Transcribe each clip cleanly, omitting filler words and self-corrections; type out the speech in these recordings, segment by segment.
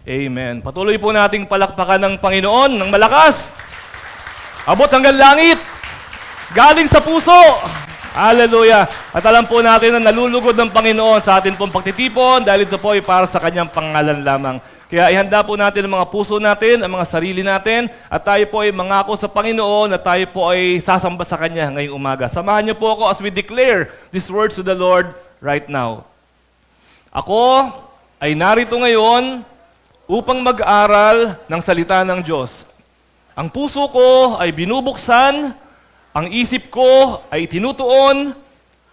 Amen. Patuloy po nating palakpakan ng Panginoon ng malakas. Abot hanggang langit. Galing sa puso. Hallelujah. At alam po natin na nalulugod ng Panginoon sa atin pong pagtitipon dahil ito po ay para sa kanyang pangalan lamang. Kaya ihanda po natin ang mga puso natin, ang mga sarili natin, at tayo po ay mangako sa Panginoon at tayo po ay sasamba sa Kanya ngayong umaga. Samahan niyo po ako as we declare these words to the Lord right now. Ako ay narito ngayon upang mag-aral ng salita ng Diyos. Ang puso ko ay binubuksan, ang isip ko ay tinutuon,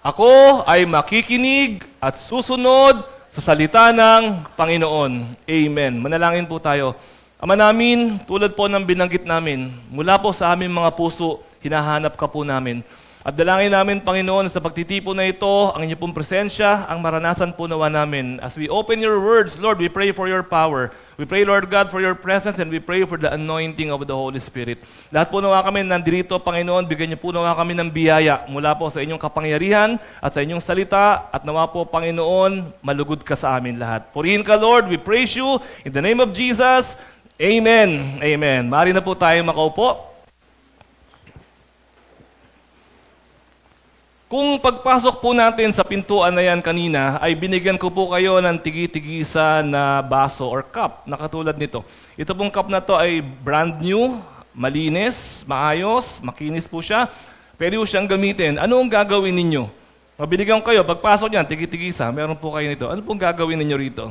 ako ay makikinig at susunod sa salita ng Panginoon. Amen. Manalangin po tayo. Ama namin, tulad po ng binanggit namin, mula po sa aming mga puso, hinahanap ka po namin. At dalangin namin, Panginoon, sa pagtitipon na ito, ang inyong pong presensya, ang maranasan po nawa namin. As we open your words, Lord, we pray for your power. We pray, Lord God, for your presence, and we pray for the anointing of the Holy Spirit. Lahat po nawa kami nandito, Panginoon, bigyan niyo po nawa kami ng biyaya mula po sa inyong kapangyarihan at sa inyong salita, at nawa po, Panginoon, malugod ka sa amin lahat. Purihin ka, Lord, we praise you. In the name of Jesus, Amen. Amen. Maaari na po tayo makaupo. Kung pagpasok po natin sa pintuan na yan kanina, ay binigyan ko po kayo ng tigi-tigisa na baso or cup na katulad nito. Ito pong cup na to ay brand new, malinis, maayos, makinis po siya. Pwede po siyang gamitin. Ano ang gagawin ninyo? Mabinigyan ko kayo, pagpasok niyan, tigi-tigisa, meron po kayo nito. Ano pong gagawin ninyo rito?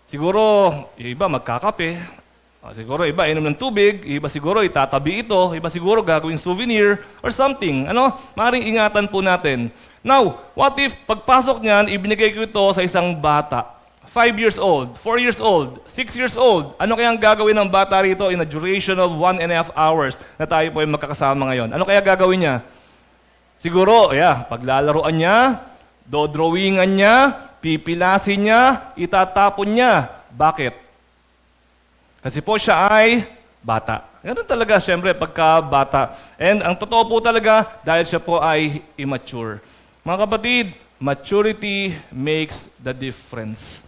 Siguro, yung iba magkakape. Siguro iba inom ng tubig, iba siguro itatabi ito, iba siguro gagawing souvenir or something. Maring ingatan po natin. Now, what if pagpasok niyan, ibinigay ko ito sa isang bata, 5 years old, 4 years old, 6 years old. Ano kayang gagawin ng bata rito in a duration of 1.5 hours na tayo po ay magkakasama ngayon? Ano kaya gagawin niya? Siguro, paglalaroan niya, dodrawingan niya, pipilasin niya, itatapon niya. Bakit? Kasi po siya ay bata. Ganun talaga, siyempre, pagka bata. And ang totoo po talaga, dahil siya po ay immature. Mga kapatid, maturity makes the difference.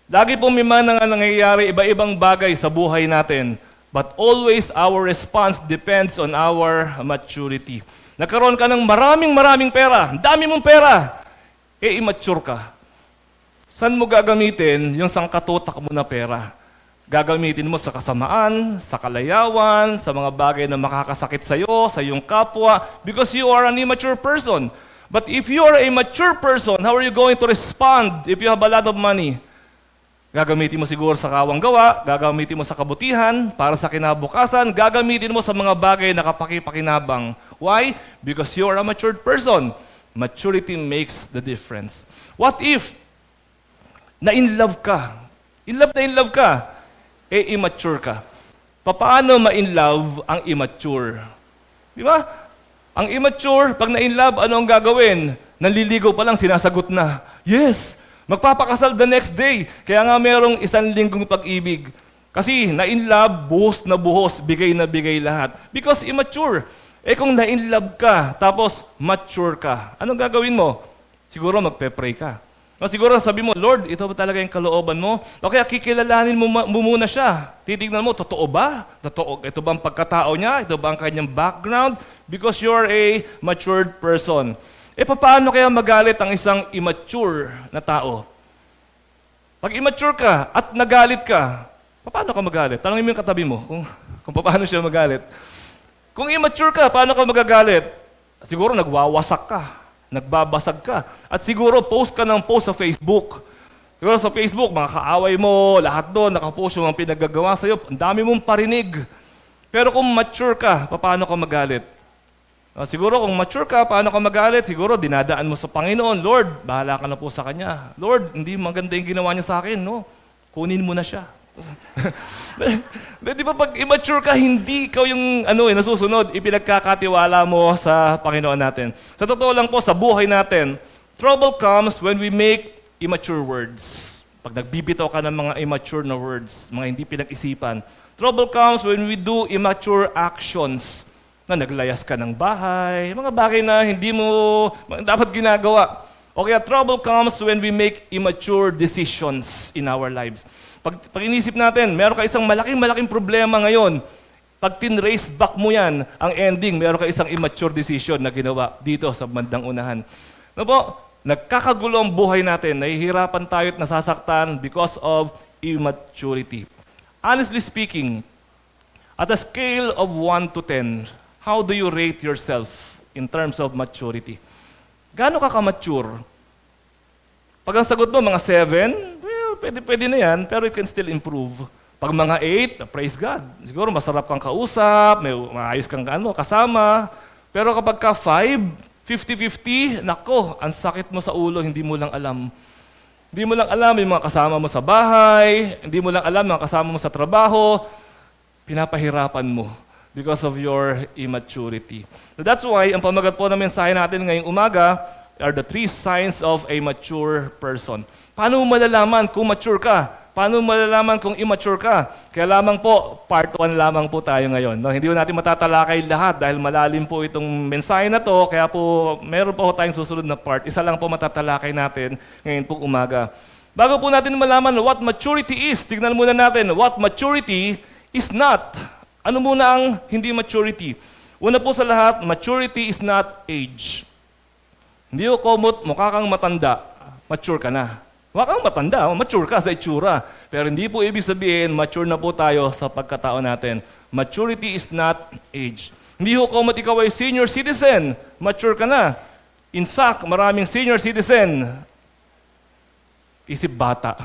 Lagi pong may mga nangyayari, iba-ibang bagay sa buhay natin. But always our response depends on our maturity. Nagkaroon ka ng maraming pera, dami mong pera, immature ka. Saan mo gagamitin yung sangkatutak mo na pera? Gagamitin mo sa kasamaan, sa kalayawan, sa mga bagay na makakasakit sa iyo, sa iyong kapwa, because you are an immature person. But if you are a mature person, how are you going to respond if you have a lot of money? Gagamitin mo siguro sa kawang gawa, gagamitin mo sa kabutihan, para sa kinabukasan, gagamitin mo sa mga bagay na kapakipakinabang. Why? Because you are a matured person. Maturity makes the difference. What if na-in-love ka? In-love ka? Immature ka. Paano ma-in-love ang immature? Di ba? Ang immature, pag na-in-love, ano ang gagawin? Nanliligaw pa lang, sinasagot na. Yes! Magpapakasal the next day. Kaya nga merong 1 linggong pag-ibig. Kasi na-in-love, buhos na buhos, bigay na bigay lahat. Because immature. Kung na-in-love ka, tapos mature ka, anong gagawin mo? Siguro magpe-pray ka. Siguro sabi mo, Lord, ito ba talaga yung kalooban mo? O kaya kikilalanin mo muna siya. Titignan mo, totoo ba? Ito ba ang pagkatao niya? Ito ba ang kanyang background? Because you're a matured person. Paano kaya magalit ang isang immature na tao? Pag immature ka at nagalit ka, paano ka magalit? Tanungin mo yung katabi mo kung paano siya magalit. Kung immature ka, paano ka magagalit? Siguro nagwawasak ka. Nagbabasag ka. At siguro post ka ng post sa Facebook. Siguro sa Facebook, mga kaaway mo, lahat doon, nakapost yung mga pinagagawa sa'yo. Ang dami mong parinig. Pero kung mature ka, paano ka magalit? Siguro kung mature ka, paano ka magalit? Siguro dinadaan mo sa Panginoon, Lord, bahala ka na po sa Kanya. Lord, hindi maganda yung ginawa niya sa akin, no? Kunin mo na siya. Di ba pag immature ka, hindi ikaw yung nasusunod, ipinagkakatiwala mo sa Panginoon natin. Sa totoo lang po, sa buhay natin, trouble comes when we make immature words. Pag nagbibitaw ka ng mga immature na words, mga hindi pinag-isipan. Trouble comes when we do immature actions. Naglayas ka ng bahay, mga bagay na hindi mo dapat ginagawa. O kaya trouble comes when we make immature decisions in our lives. Pag inisip natin, meron ka isang malaking problema ngayon, pag tin-race back mo yan, ang ending, meron ka isang immature decision na ginawa dito sa bandang unahan. Ano po? Nagkakagulo ang buhay natin, nahihirapan tayo at nasasaktan because of immaturity. Honestly speaking, at a scale of 1 to 10, how do you rate yourself in terms of maturity? Gaano ka ka-mature? Pag ang sagot mo, mga 7, well, pwede na yan, pero you can still improve. Pag mga 8, praise God. Siguro masarap kang kausap, may maayos kang kasama. Pero kapag ka 5, 50-50, nako, ang sakit mo sa ulo, hindi mo lang alam. Hindi mo lang alam yung mga kasama mo sa bahay, hindi mo lang alam yung mga kasama mo sa trabaho, pinapahirapan mo because of your immaturity. So that's why, ang pamagat po ng mensahe natin ngayong umaga are the 3 signs of a mature person. Paano mo malalaman kung mature ka? Paano mo malalaman kung immature ka? Kaya lamang po, part 1 lamang po tayo ngayon. No? Hindi po natin matatalakay lahat dahil malalim po itong mensahe na to, kaya po meron po tayong susunod na part. Isa lang po matatalakay natin ngayon po umaga. Bago po natin malaman what maturity is, tignan muna natin what maturity is not. Ano muna ang hindi maturity? Una po sa lahat, maturity is not age. Hindi ko komot, mukha kang matanda, mature ka na. Mukha kang matanda, mature ka sa itsura. Pero hindi po ibig sabihin, mature na po tayo sa pagkatao natin. Maturity is not age. Hindi ko komot ikaw ay senior citizen, mature ka na. In fact, maraming senior citizen, isip bata.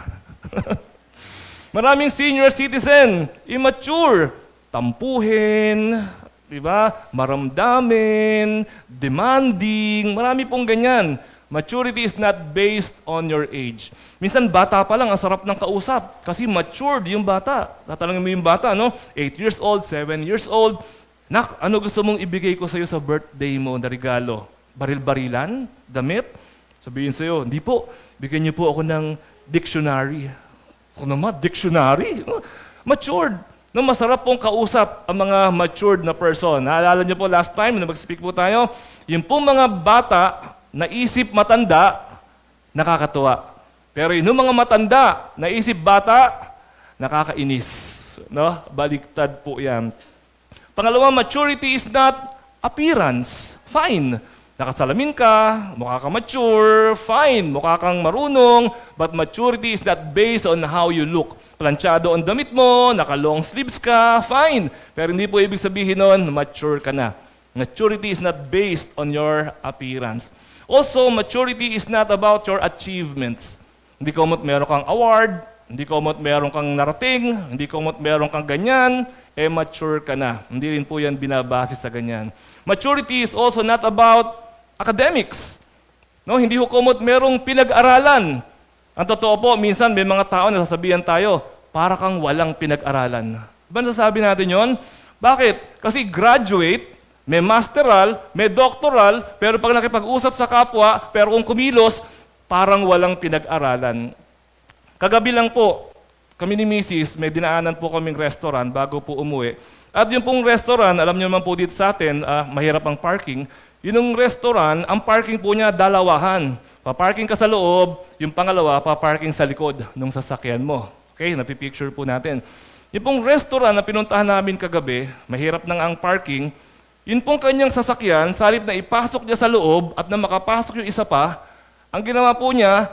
Maraming senior citizen, immature, tampuhin, di ba? Maramdamin, demanding, marami pong ganyan. Maturity is not based on your age. Minsan bata pa lang, ang sarap ng kausap kasi matured yung bata. Tatanungin mo yung bata, no? 8 years old, 7 years old. Nak, ano gusto mong ibigay ko sa'yo sa birthday mo na regalo? Baril-barilan? Damit? Sabihin sa'yo, hindi po, bigyan niyo po ako ng dictionary. Ako naman, dictionary? Matured. No, masarap pong kausap ang mga matured na person. Naalala niyo po last time na mag-speak po tayo, yung pong mga bata naisip matanda, nakakatuwa. Pero yung mga matanda, naisip bata, nakakainis. No? Baliktad po yan. Pangalawa, maturity is not appearance. Fine. Nakasalamin ka, mukha kang mature, fine. Mukha kang marunong, but maturity is not based on how you look. Planchado ang damit mo, naka-long sleeves ka, fine. Pero hindi po ibig sabihin nun, mature ka na. Maturity is not based on your appearance. Also, maturity is not about your achievements. Hindi ko meron kang award, hindi ko meron kang narating, hindi ko meron kang ganyan, mature ka na. Hindi rin po yan binabase sa ganyan. Maturity is also not about academics. No, hindi ko merong pinag-aralan. Ang totoo po, minsan may mga tao na sasabihan tayo, para kang walang pinag-aralan. Ba nasasabi natin yon? Bakit? Kasi graduate, may masteral, may doctoral, pero pag nakipag-usap sa kapwa, pero kung kumilos, parang walang pinag-aralan. Kagabi lang po, kami ni Mrs., may dinaanan po kaming restaurant bago po umuwi. At yung pong restaurant, alam niyo naman po dito sa atin, mahirap ang parking. Yung restaurant, ang parking po niya dalawahan. Paparking ka sa loob, yung pangalawa, paparking sa likod ng sasakyan mo. Okay, napipicture po natin. Yung pong restaurant na pinuntahan namin kagabi, mahirap nang ang parking, yun pong kanyang sasakyan, sa halip na ipasok niya sa loob at na makapasok yung isa pa, ang ginawa po niya,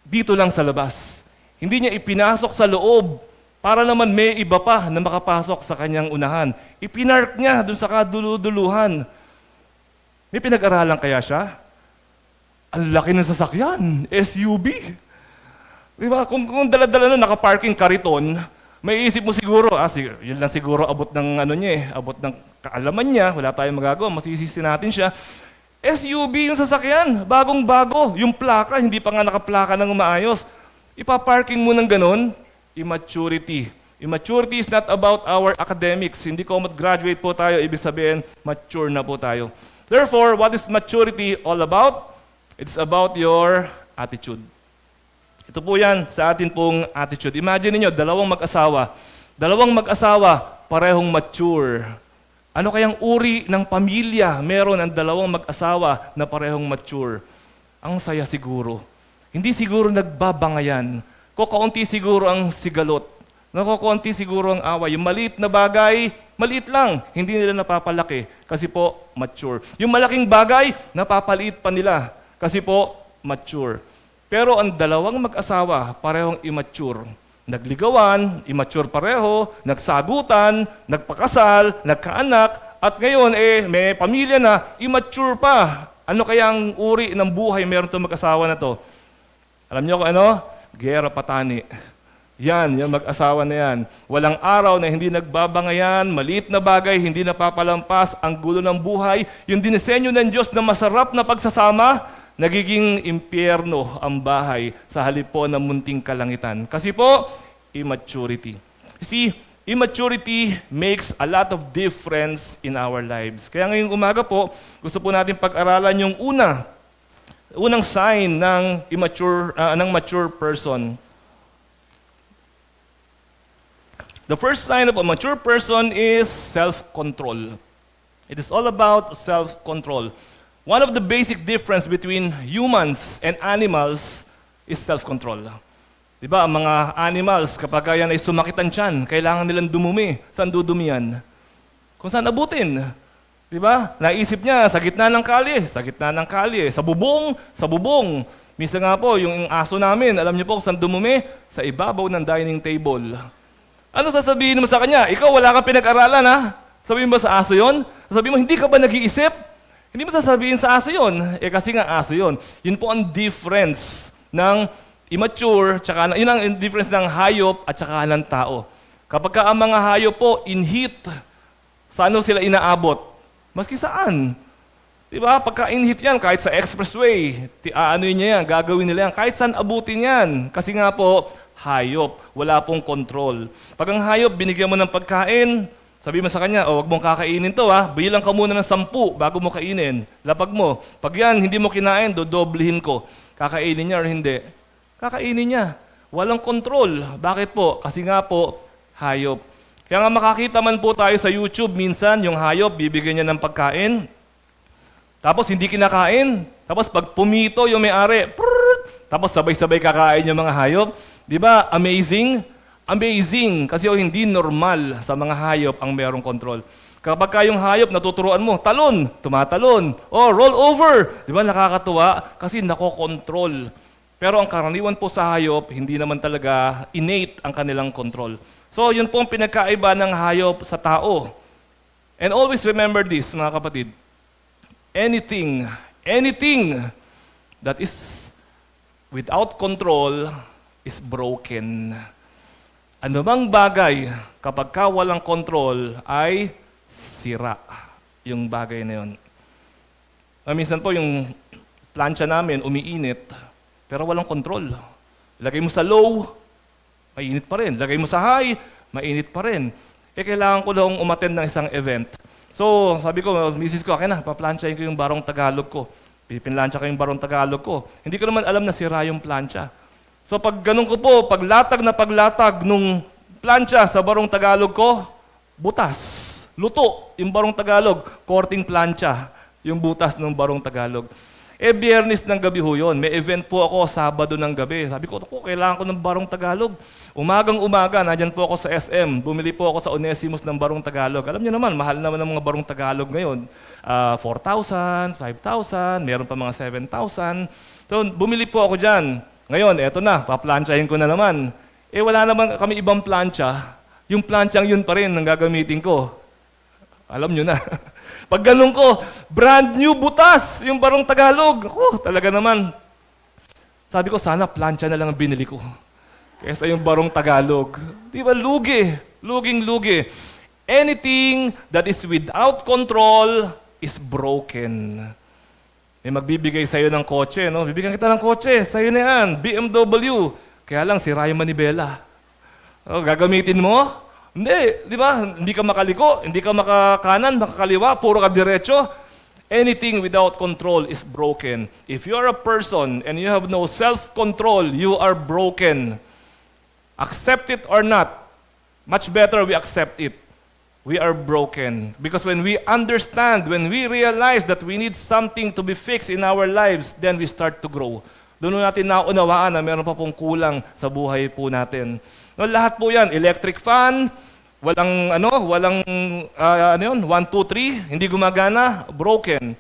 dito lang sa labas. Hindi niya ipinasok sa loob para naman may iba pa na makapasok sa kanyang unahan. Ipinark niya dun sa kaduluduluhan. May pinag-aralan kaya siya? Ang laki ng sasakyan, SUV. Diba? Kung dala-dala nun, nakaparking kariton, may isip mo siguro, yun lang siguro abot ng abot ng kaalaman niya, wala tayong magagawa, masisisi natin siya. SUV yung sasakyan, bagong-bago. Yung plaka, hindi pa nga nakaplaka ng maayos. Ipaparking mo ng ganun, immaturity. Immaturity is not about our academics. Hindi ko mag-graduate po tayo, ibig sabihin, mature na po tayo. Therefore, what is maturity all about? It's about your attitude. Ito po yan sa atin pong attitude. Imagine niyo dalawang mag-asawa, parehong mature. Ano kayang uri ng pamilya meron ang dalawang mag-asawa na parehong mature? Ang saya siguro. Hindi siguro nagbabangayan. Kukaunti siguro ang sigalot. Kukaunti siguro ang away. Yung maliit na bagay, maliit lang. Hindi nila napapalaki kasi po mature. Yung malaking bagay, napapaliit pa nila kasi po mature. Pero ang dalawang mag-asawa, parehong immature. Nagligawan, immature pareho, nagsagutan, nagpakasal, nagkaanak, at ngayon may pamilya na, immature pa. Ano kaya ang uri ng buhay meron itong mag-asawa na to? Alam niyo kung ano? Gera patani. Yan, yung mag-asawa na yan. Walang araw na hindi nagbabangayan, maliit na bagay, hindi napapalampas, ang gulo ng buhay, yung dinisenyo ng Diyos na masarap na pagsasama, nagiging impyerno ang bahay sa halip po ng munting kalangitan. Kasi po, immaturity. You see, immaturity makes a lot of difference in our lives. Kaya ngayong umaga po, gusto po natin pag-aralan yung unang sign ng mature person. The first sign of a mature person is self-control. It is all about self-control. One of the basic difference between humans and animals is self-control. Diba, ang mga animals, kapag yan ay sumakit ang tiyan, kailangan nilang dumumi. Saan dudumihan? Kung saan abutin. Diba? Naisip niya, sa gitna ng kalye, sa bubong. Minsan nga po, yung aso namin, alam niyo po kung saan dumumi? Sa ibabaw ng dining table. Ano sasabihin mo sa kanya? Ikaw, wala kang pinag-aralan, ha? Sabihin mo sa aso yon? Sabihin mo, hindi ka ba nag-iisip? Hindi mo sasabihin sa aso yon. Kasi nga aso yon. Yun po ang difference ng immature, yun ang difference ng hayop at saka ng tao. Kapag ka ang mga hayop po, in heat, saan sila inaabot? Maski saan. Diba? Pagka in heat yan, kahit sa expressway, niya yan, gagawin nila yan. Kahit saan abutin yan. Kasi nga po, hayop, wala pong control. Pag ang hayop, binigyan mo ng pagkain, sabi mo sa kanya, wag mong kakainin to ha, bilang ka muna ng 10 bago mo kainin. Lapag mo. Pag yan, hindi mo kinain, dodoblihin ko. Kakainin niya or hindi? Kakainin niya. Walang control. Bakit po? Kasi nga po, hayop. Kaya nga makakita man po tayo sa YouTube, minsan yung hayop, bibigyan niya ng pagkain. Tapos hindi kinakain. Tapos pag pumito yung may-ari, tapos sabay-sabay kakain yung mga hayop. Di ba? Amazing? Amazing, kasi hindi normal sa mga hayop ang merong control. Kapag yung hayop, natuturuan mo, talon, tumatalon. Roll over. Di ba, nakakatuwa? Kasi nakokontrol. Pero ang karaniwan po sa hayop, hindi naman talaga innate ang kanilang control. So, yun po ang pinagkaiba ng hayop sa tao. And always remember this, mga kapatid. Anything that is without control is broken. Ano bang bagay kapag ka walang control ay sira yung bagay na yun. Minsan po yung plancha namin umiinit pero walang control. Lagay mo sa low, mainit pa rin. Lagay mo sa high, mainit pa rin. Kailangan ko lang umattend ng isang event. So sabi ko, misis ko, na, paplansyahin ko yung barong Tagalog ko. Pinlansya ko yung barong Tagalog ko. Hindi ko naman alam na sira yung plancha. So pag ganun ko po, paglatag nung plancha sa barong Tagalog ko, butas, luto yung barong Tagalog, korting plancha, yung butas ng barong Tagalog. Biyernes ng gabi ho yun. May event po ako Sabado ng gabi. Sabi ko, kailangan ko ng barong Tagalog. Umagang-umaga, nandyan po ako sa SM. Bumili po ako sa Onesimus ng barong Tagalog. Alam niyo naman, mahal naman ng mga barong Tagalog ngayon. 4,000, 5,000, meron pa mga 7,000. So, bumili po ako dyan. Ngayon, eto na, paplansyahin ko na naman. Wala naman kami ibang plancha. Yung planchang yun pa rin ang gagamitin ko. Alam nyo na. Pag ganun ko, brand new butas yung barong Tagalog. Talaga naman. Sabi ko, sana plancha na lang ang binili ko. Kesa yung barong Tagalog. Di ba, lugi. Luging-lugi. Anything that is without control is broken. May magbibigay sa'yo ng kotse, no? Bibigyan kita ng kotse, sa'yo na yan, BMW. Kaya lang, sira yung manibela. Gagamitin mo? Hindi, di ba? Hindi ka makaliko, hindi ka makakanan, makakaliwa, puro ka diretso. Anything without control is broken. If you are a person and you have no self-control, you are broken. Accept it or not, much better we accept it. We are broken. Because when we understand, when we realize that we need something to be fixed in our lives, then we start to grow. Doon natin naunawaan na meron pa pong kulang sa buhay po natin. No, lahat po yan, electric fan, walang 1, 2, 3, hindi gumagana, broken.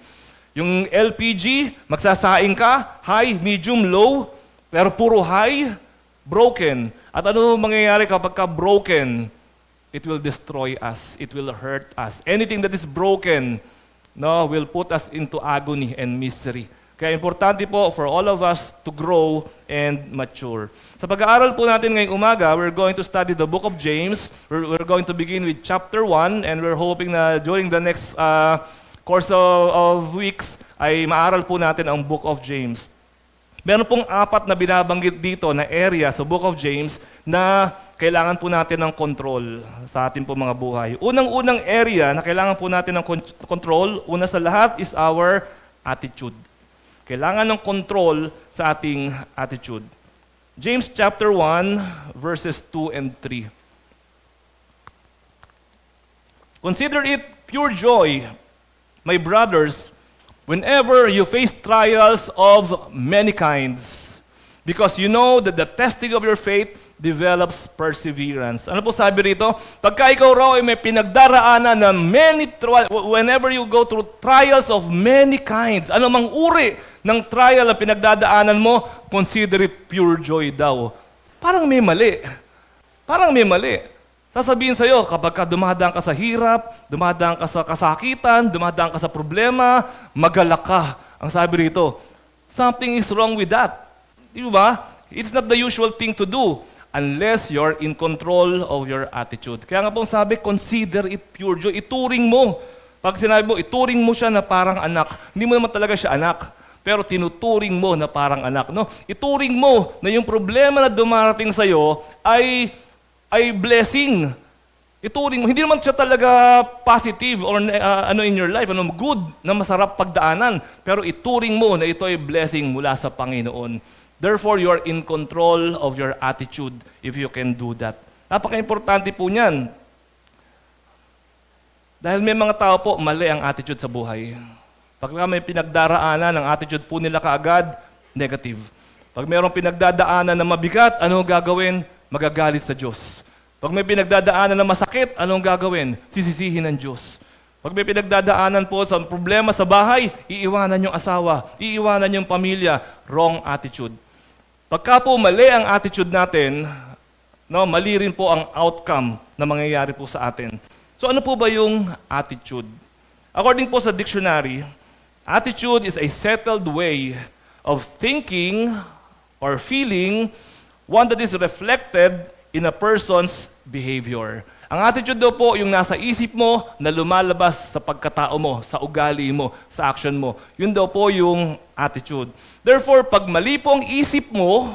Yung LPG, magsasaing ka, high, medium, low, pero puro high, broken. At ano mangyayari kapag ka broken? It will destroy us. It will hurt us. Anything that is broken, no, will put us into agony and misery. Kaya importante po for all of us to grow and mature. Sa pag-aaral po natin ngayong umaga, we're going to study the book of James. We're going to begin with chapter 1, and we're hoping na during the next course of weeks ay maaral po natin ang book of James. Meron pong 4 na binabanggit dito na area sa book of James na kailangan po natin ng control sa ating po mga buhay. Unang-unang area na kailangan po natin ng control, una sa lahat is our attitude. Kailangan ng control sa ating attitude. James chapter 1, verses 2 and 3. Consider it pure joy, my brothers, whenever you face trials of many kinds, because you know that the testing of your faith develops perseverance. Ano po sabi rito? Pagka ikaw raw ay may pinagdaraanan na whenever you go through trials of many kinds, anumang uri ng trial na pinagdadaanan mo, consider it pure joy daw. Parang may mali. Parang may mali. Sasabihin sa'yo, kapag ka dumadaan ka sa hirap, dumadaan ka sa kasakitan, dumadaan ka sa problema, magalak ka. Ang sabi rito, something is wrong with that. Di ba? It's not the usual thing to do unless you're in control of your attitude. Kaya nga pong sabi, consider it pure joy. Ituring mo. Pag sinabi mo, ituring mo siya na parang anak. Hindi mo naman talaga siya anak. Pero tinuturing mo na parang anak. No? Ituring mo na yung problema na dumarating sa'yo ay blessing. Ituring mo. Hindi naman siya talaga positive or in your life, good na masarap pagdaanan. Pero ituring mo na ito ay blessing mula sa Panginoon. Therefore, you are in control of your attitude if you can do that. Napaka-importante po niyan. Dahil may mga tao po, mali ang attitude sa buhay. Pag may pinagdaraanan, ang attitude po nila kaagad, negative. Pag mayroong pinagdadaanan na mabigat, anong gagawin? Magagalit sa Diyos. Pag may pinagdadaanan na masakit, anong gagawin? Sisisihin ng Diyos. Pag may pinagdadaanan po sa problema sa bahay, iiwanan yung asawa, iiwanan yung pamilya. Wrong attitude. Pagka po mali ang attitude natin, no, mali rin po ang outcome na mangyayari po sa atin. So ano po ba yung attitude? According po sa dictionary, attitude is a settled way of thinking or feeling, one that is reflected in a person's behavior. Ang attitude daw po yung nasa isip mo na lumalabas sa pagkatao mo, sa ugali mo, sa action mo. Yun daw po yung attitude. Therefore, pag mali po ang isip mo,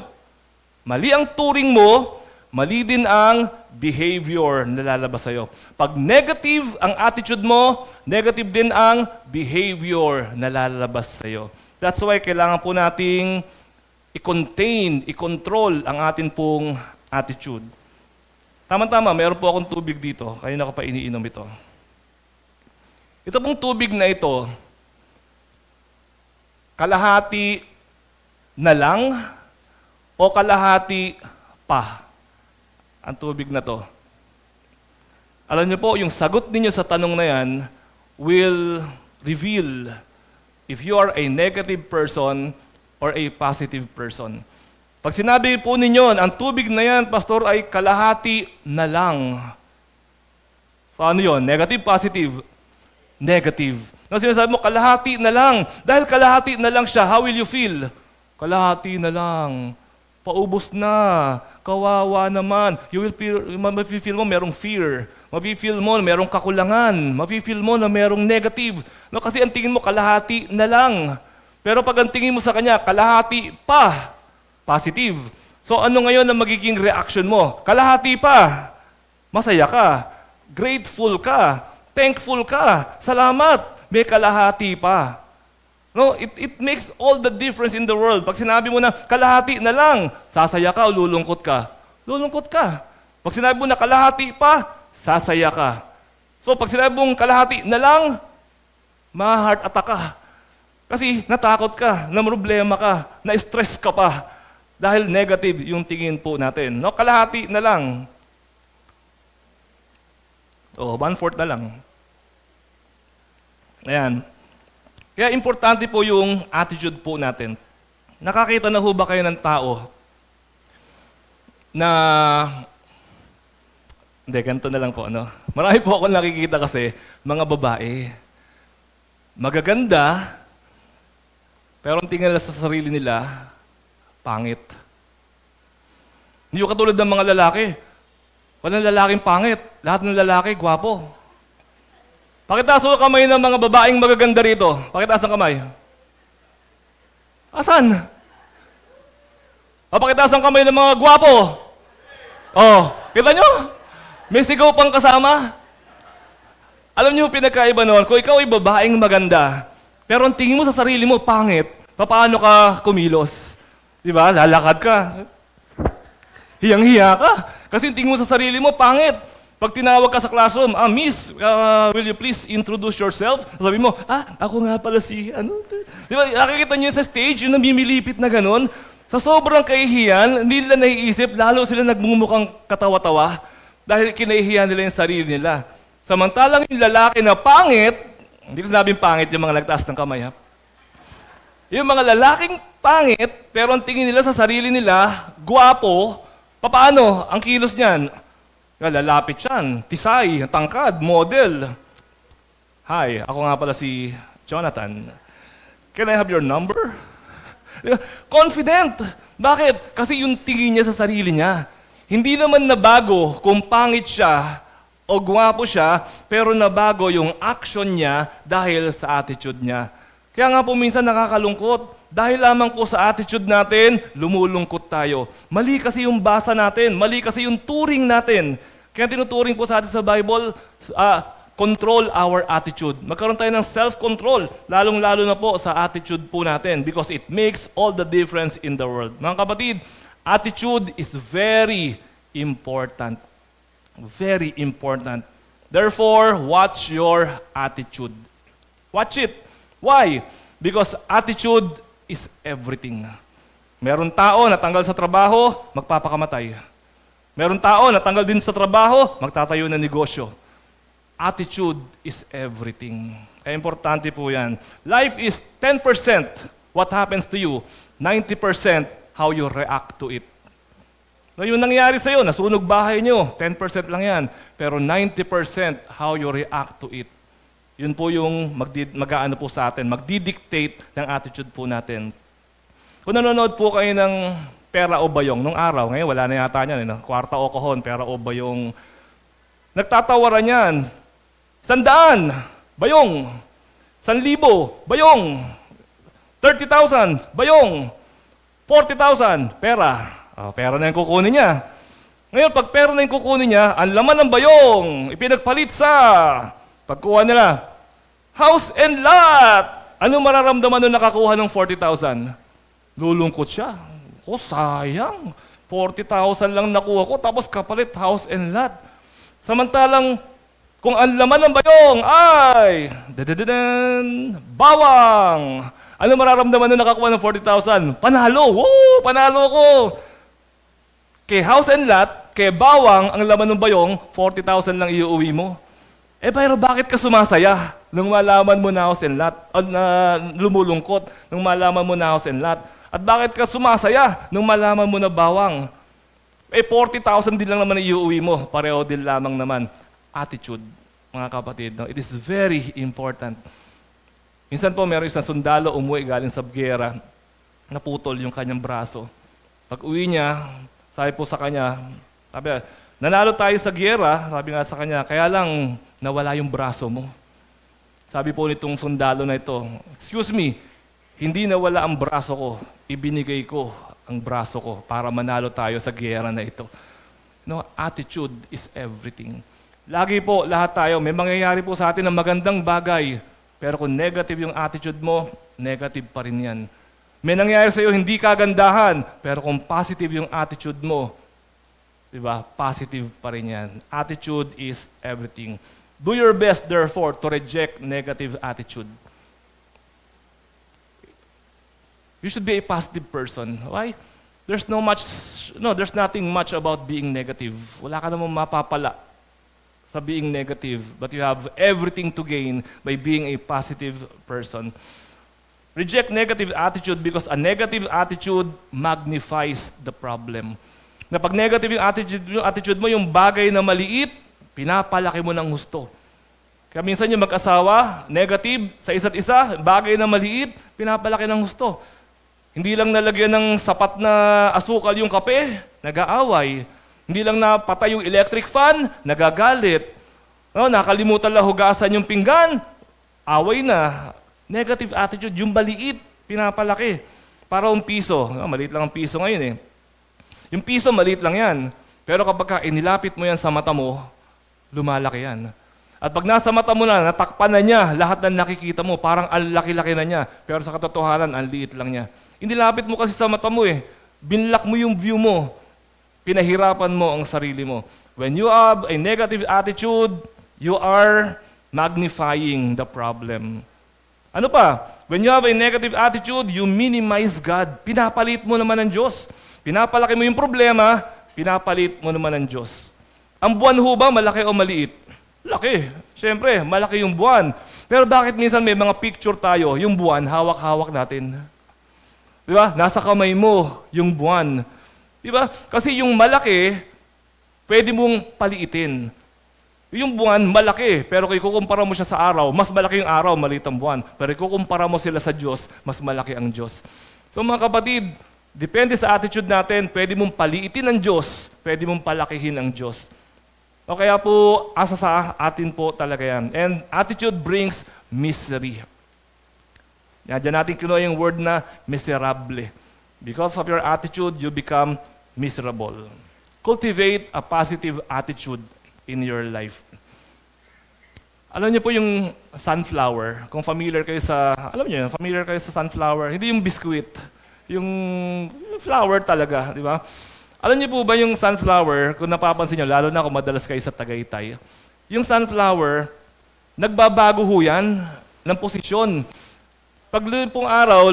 mali ang turing mo, mali din ang behavior na lalabas sa'yo. Pag negative ang attitude mo, negative din ang behavior na lalabas sa'yo. That's why kailangan po nating i-contain, i-control ang atin pong attitude. Tama-tama, meron po akong tubig dito. Kanina ko pa iniinom ito. Ito pong tubig na ito, kalahati na lang o kalahati pa ang tubig na to. Alam niyo po, yung sagot ninyo sa tanong na yan will reveal if you are a negative person or a positive person. Pag sinabi po ninyo, ang tubig na yan, pastor, ay kalahati na lang. So ano yun? Negative, positive? Negative. Nang sinasabi mo, kalahati na lang. Dahil kalahati na lang siya, how will you feel? Kalahati na lang. Paubos na. Kawawa naman. You will feel, mafe-feel mo merong fear. Mafe-feel mo merong kakulangan. Mafe-feel mo na merong negative. No, kasi ang tingin mo, kalahati na lang. Pero pag ang tingin mo sa kanya, kalahati pa. Positive. So ano ngayon ang magiging reaction mo? Kalahati pa. Masaya ka. Grateful ka. Thankful ka. Salamat. May kalahati pa. No, it makes all the difference in the world. Pag sinabi mo na kalahati na lang, sasaya ka o lulungkot ka? Lulungkot ka. Pag sinabi mo na kalahati pa, sasaya ka. So pag sinabi mong kalahati na lang, ma-heart attack ka. Kasi natakot ka, na problema ka, na-stress ka pa dahil negative yung tingin po natin. No, kalahati na lang. O, 1/4 na lang. Ayan. Kaya importante po yung attitude po natin. Nakakita na ho ba kayo ng tao na hindi, ganito na lang po, ano? Marami po akong nakikita kasi, mga babae, magaganda, pero ang tingin nila sa sarili nila, pangit. Hindi ko katulad ng mga lalaki. Walang lalaking pangit. Lahat ng lalaki, gwapo. Pakitaas ang kamay ng mga babaeng magaganda rito. Pakitaas ang kamay. Asan? Pakitaas ang kamay ng mga gwapo. Oh, kita nyo? May sigaw pang kasama. Alam niyo pinagkaiba noon, kung ikaw ay babaeng maganda, pero ang tingin mo sa sarili mo, pangit, paano ka kumilos? Di ba? Lalakad ka. Hiyang-hiya ka. Kasi ang tingin mo sa sarili mo, pangit. Pag tinawag ka sa classroom, Miss, will you please introduce yourself? Sabi mo, ako nga pala si, ano? Di ba, nakikita niyo sa stage, yung namimilipit na ganun. Sa sobrang kahihiyan, hindi nila naiisip, lalo sila nagmumukhang katawa-tawa. Dahil kinahihiyan nila yung sarili nila. Samantalang yung lalaki na pangit, hindi ko sinabing pangit yung mga nagtaas ng kamay, ha? Yung mga lalaking pangit, pero ang tingin nila sa sarili nila, gwapo, paano? Ang kilos niyan, lalapit siyan, tisay, tangkad, model. Hi, ako nga pala si Jonathan. Can I have your number? Confident. Bakit? Kasi yung tingin niya sa sarili niya. Hindi naman nabago kung pangit siya o gwapo siya, pero nabago yung action niya dahil sa attitude niya. Kaya nga po minsan nakakalungkot. Dahil lamang po sa attitude natin, lumulungkot tayo. Mali kasi yung basa natin, mali kasi yung turing natin. Kaya tinuturing po sa atin sa Bible, control our attitude. Magkaroon tayo ng self-control, lalong-lalo na po sa attitude po natin because it makes all the difference in the world. Mga kapatid, attitude is very important. Very important. Therefore, watch your attitude. Watch it. Why? Because attitude is everything. Meron tao na tanggal sa trabaho, magpapakamatay. Meron tao na tanggal din sa trabaho, magtatayo ng negosyo. Attitude is everything. Kaya importante po yan. Life is 10% what happens to you, 90% how you react to it. So, yung nangyari sa'yo, nasunog bahay nyo, 10% lang yan. Pero 90% how you react to it. Yun po yung mag-aano po sa atin, magdidictate ng attitude po natin. Kung nanonood po kayo ng Pera o Bayong, nung araw, ngayon wala na yata yan, Kwarta o Kahon, Pera o Bayong. Nagtatawaran yan. 100, Bayong. 1,000, Bayong. 30,000, Bayong. 40,000, pera. Pera na yung kukunin niya. Ngayon, pag pera na yung kukunin niya, ang laman ng bayong, ipinagpalit sa pagkuha nila, house and lot. Ano mararamdaman nung nakakuha ng 40,000? Lulungkot siya. Sayang. 40,000 lang nakuha ko, tapos kapalit house and lot. Samantalang, kung ang laman ng bayong ay, bawang. Ano mararamdaman nung nakakuha ng 40,000? Panalo! Woo! Panalo ko! Kay house and lot, kay bawang, ang laman ng bayong, 40,000 lang iuwi mo. Pero bakit ka sumasaya nung malaman mo na house and lot? Na lumulungkot nung malaman mo na house and lot? At bakit ka sumasaya nung malaman mo na bawang? 40,000 din lang naman iuwi mo. Pareho din lamang naman. Attitude, mga kapatid. No? It is very important. Minsan po, meron isang sundalo umuwi galing sa giyera, naputol yung kanyang braso. Pag uwi niya, sabi po sa kanya, nanalo tayo sa giyera, sabi nga sa kanya, kaya lang nawala yung braso mo. Sabi po nitong sundalo na ito, excuse me, hindi nawala ang braso ko, ibinigay ko ang braso ko para manalo tayo sa giyera na ito. No, attitude is everything. Lagi po, lahat tayo, may mangyayari po sa atin ng magandang bagay, pero kung negative yung attitude mo, negative pa rin yan. May nangyayari sa iyo, hindi kagandahan, pero kung positive yung attitude mo, diba, positive pa rin yan. Attitude is everything. Do your best, therefore, to reject negative attitude. You should be a positive person. Why? There's nothing much about being negative. Wala ka namang mapapala sa being negative, but you have everything to gain by being a positive person. Reject negative attitude because a negative attitude magnifies the problem. Na pag negative yung attitude mo, yung bagay na maliit, pinapalaki mo ng husto. Kaya minsan yung mag-asawa, negative sa isa't isa, bagay na maliit, pinapalaki ng husto. Hindi lang nalagyan ng sapat na asukal yung kape, nag-aaway. Hindi lang napatay yung electric fan, nagagalit. No, nakalimutan lang hugasan yung pinggan, away na. Negative attitude, yung maliit, pinapalaki. Para un piso. No, maliit lang ang piso ngayon eh. Yung piso, maliit lang yan. Pero kapag inilapit mo yan sa mata mo, lumalaki yan. At pag nasa mata mo na, natakpan na niya lahat ng nakikita mo, parang ang laki-laki na niya. Pero sa katotohanan, ang liit lang niya. Inilapit mo kasi sa mata mo eh. Binlock mo yung view mo. Pinahirapan mo ang sarili mo. When you have a negative attitude, you are magnifying the problem. Ano pa? When you have a negative attitude, you minimize God. Pinapalit mo naman ng Diyos. Pinapalaki mo yung problema, pinapalit mo naman ng Diyos. Ang buwan ho ba, malaki o maliit? Laki. Siyempre, malaki yung buwan. Pero bakit minsan may mga picture tayo, yung buwan, hawak-hawak natin? Di ba? Nasa kamay mo yung buwan. Di ba? Kasi yung malaki, pwede mong paliitin. Yung buwan, malaki. Pero kung ikukumpara mo siya sa araw, mas malaki yung araw, maliit ang buwan. Pero ikukumpara mo sila sa Diyos, mas malaki ang Diyos. So mga kapatid, depende sa attitude natin, pwede mong paliitin ang Diyos, pwede mong palakihin ang Diyos. O kaya po, asa sa atin po talaga yan. And attitude brings misery. Yan, dyan natin kinuha yung word na miserable. Because of your attitude, you become miserable. Cultivate a positive attitude in your life. Alam niyo po yung sunflower, kung familiar kayo sa, familiar kayo sa sunflower, hindi yung biscuit, yung flower talaga, di ba? Alam niyo po ba yung sunflower, kung napapansin niyo, lalo na kung madalas kayo sa Tagaytay, yung sunflower, nagbabago ho yan ng posisyon. Pag pong araw,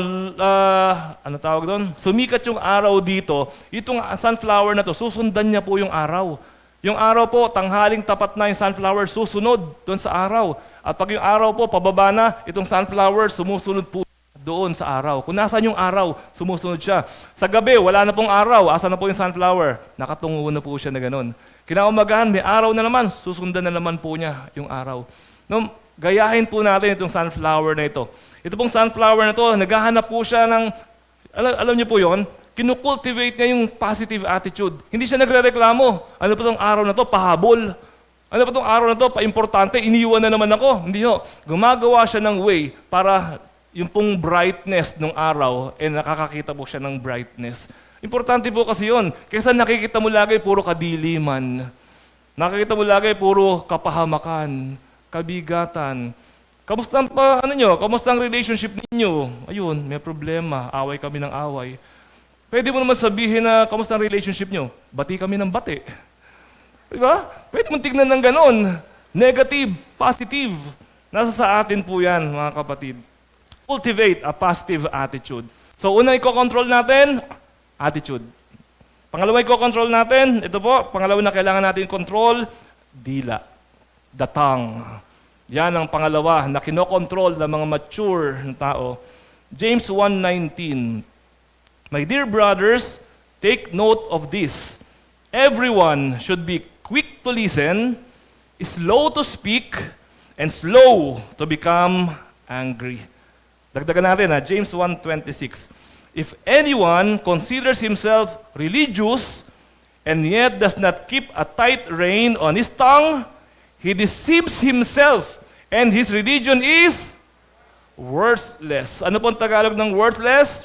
ano tawag doon? Sumikat yung araw dito, itong sunflower na to, susundan niya po yung araw. Yung araw po, tanghaling tapat na yung sunflower, susunod doon sa araw. At pag yung araw po, pababa na, itong sunflower, sumusunod po doon sa araw. Kung nasaan yung araw, sumusunod siya. Sa gabi, wala na pong araw, asa na po yung sunflower? Nakatungo na po siya na ganun. Kinaumagahan, may araw na naman, susundan na naman po niya yung araw. No, gayahin po natin itong sunflower na ito. Ito pong sunflower na to, naghahanap po siya ng, alam niyo po yon, kinukultivate niya yung positive attitude. Hindi siya nagre-reklamo. Ano pa tong araw na to? Pahabol. Ano pa tong araw na to? Paimportante, iniwan na naman ako. Hindi ho. Gumagawa siya ng way para yung pong brightness ng araw, nakakakita po siya ng brightness. Importante po kasi yun. Kaysa nakikita mo lagi puro kadiliman. Nakikita mo lagi puro kapahamakan, kabigatan. Kamusta ang relationship ninyo? Ayun, may problema. Away kami ng away. Pwede mo naman sabihin na, kamusta ang relationship nyo? Bati kami ng bati. Diba? Pwede mo tignan ng ganon. Negative, positive. Nasa sa atin po yan, mga kapatid. Cultivate a positive attitude. So, unang i-control natin, attitude. Pangalawa i-control natin, ito po, pangalawa na kailangan natin control, dila. The tongue. Yan ang pangalawa na kinokontrol ng mga mature na tao. James 1:19. My dear brothers, take note of this. Everyone should be quick to listen, slow to speak, and slow to become angry. Dagdagan natin James 1:26. If anyone considers himself religious and yet does not keep a tight rein on his tongue, he deceives himself, and his religion is worthless. Ano pong Tagalog ng worthless?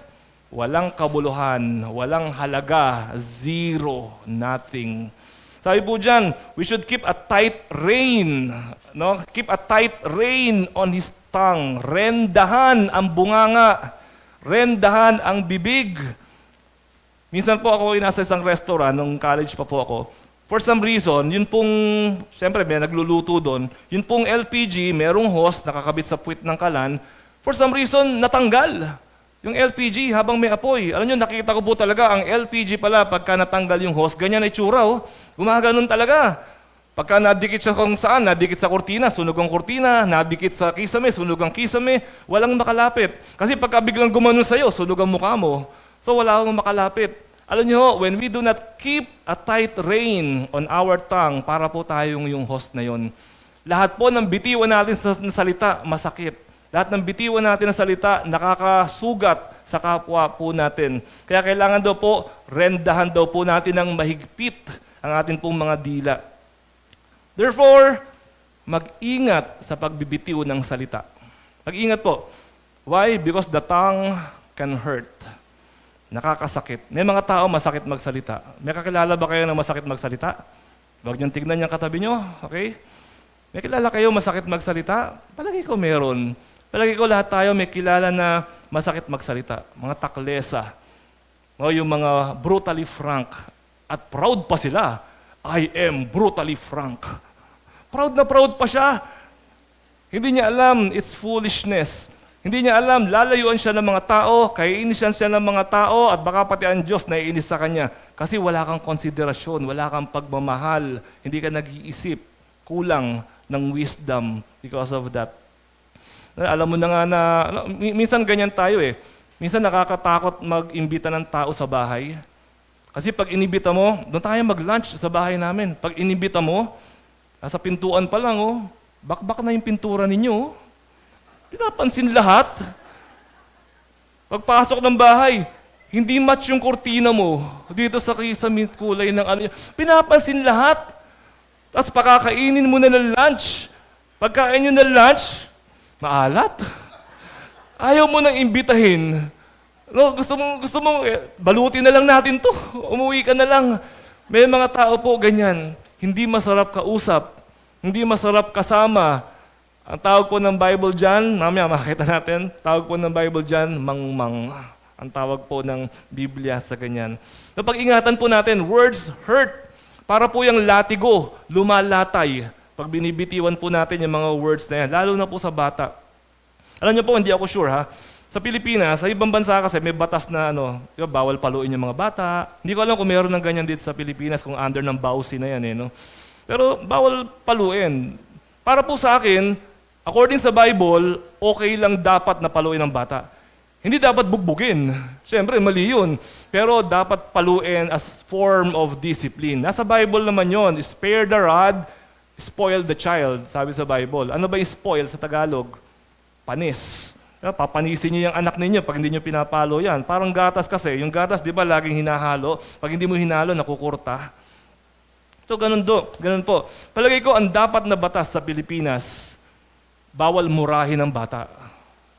Walang kabuluhan, walang halaga, zero, nothing. Sabi po dyan, we should keep a tight rein. No? Keep a tight rein on his tongue. Rendahan ang bunganga. Rendahan ang bibig. Minsan po ako nasa isang restaurant, nung college pa po ako. For some reason, yun pong, siyempre may nagluluto doon, yun pong LPG, merong hose nakakabit sa puwit ng kalan, for some reason, natanggal. Yung LPG habang may apoy. Alam nyo, nakita ko po talaga ang LPG pala pagka natanggal yung hose, ganyan ay tsura, oh. Gumaganon talaga. Pagka nadikit siya kung saan, nadikit sa kurtina, sunog ang kurtina, nadikit sa kisame, sunog ang kisame, walang makalapit. Kasi pagka biglang gumanon sa'yo, sunog ang mukha mo. So wala akong makalapit. Alam nyo, when we do not keep a tight rein on our tongue, para po tayong yung host na yon. Lahat po ng bitiwan natin sa salita, masakit. Lahat ng bitiwan natin na salita, nakakasugat sa kapwa po natin. Kaya kailangan daw po, rendahan daw po natin ng mahigpit ang ating pong mga dila. Therefore, mag-ingat sa pagbibitiw ng salita. Mag-ingat po. Why? Because the tongue can hurt. Nakakasakit. May mga tao masakit magsalita. May kakilala ba kayo na masakit magsalita? Huwag niyong tignan yung katabi niyo, okay? May kilala kayo masakit magsalita? Palagi ko meron. Palagi ko lahat tayo may kilala na masakit magsalita. Mga taklesa. O yung mga brutally frank. At proud pa sila. I am brutally frank. Proud na proud pa siya. Hindi niya alam, it's foolishness. Hindi niya alam, lalayuan siya ng mga tao, kaiinisan siya ng mga tao, at baka pati ang Diyos naiinis sa kanya. Kasi wala kang konsiderasyon, wala kang pagmamahal, hindi ka nag-iisip, kulang ng wisdom because of that. Alam mo na nga na, minsan ganyan tayo eh. Minsan nakakatakot mag-imbita ng tao sa bahay. Kasi pag inibita mo, doon tayo mag-lunch sa bahay namin. Pag inibita mo, nasa pintuan pa lang, oh, bakbak na yung pintura ninyo. Oh. Pinapansin lahat. Pagpasok ng bahay, hindi match yung kortina mo dito sa kisame kulay ng ano. Pinapansin lahat. Tapos pakakainin mo na ng lunch. Pagkain nyo ng lunch, maalat. Ayaw mo nang imbitahin. No, gusto mo balutin na lang natin to. Umuwi ka na lang. May mga tao po ganyan. Hindi masarap kausap. Hindi masarap kasama. Ang tawag po ng Bible dyan, mamaya makita natin, tawag po ng Bible dyan, mangmang. Ang tawag po ng Biblia sa ganyan. Kapag ingatan po natin, words hurt. Para po yung latigo, lumalatay. Pag binibitiwan po natin yung mga words na yan, lalo na po sa bata. Alam niyo po, hindi ako sure ha. Sa Pilipinas, sa ibang bansa kasi may batas na diba, bawal paluin yung mga bata. Hindi ko alam kung meron ng ganyan dito sa Pilipinas, kung under ng BAUSI na yan. No? Pero bawal paluin. Para po sa akin, according sa Bible, okay lang dapat na paluin ng bata. Hindi dapat bugbugin. Siyempre, mali yun. Pero dapat paluin as form of discipline. Nasa Bible naman yon, spare the rod, spoil the child, sabi sa Bible. Ano ba yung spoil sa Tagalog? Panis. Papanisin niyo yung anak ninyo pag hindi niyo pinapalo yan. Parang gatas kasi. Yung gatas, di ba, laging hinahalo. Pag hindi mo hinalo, nakukurta. So, ganun po. Palagay ko, ang dapat na batas sa Pilipinas, bawal murahin ang bata.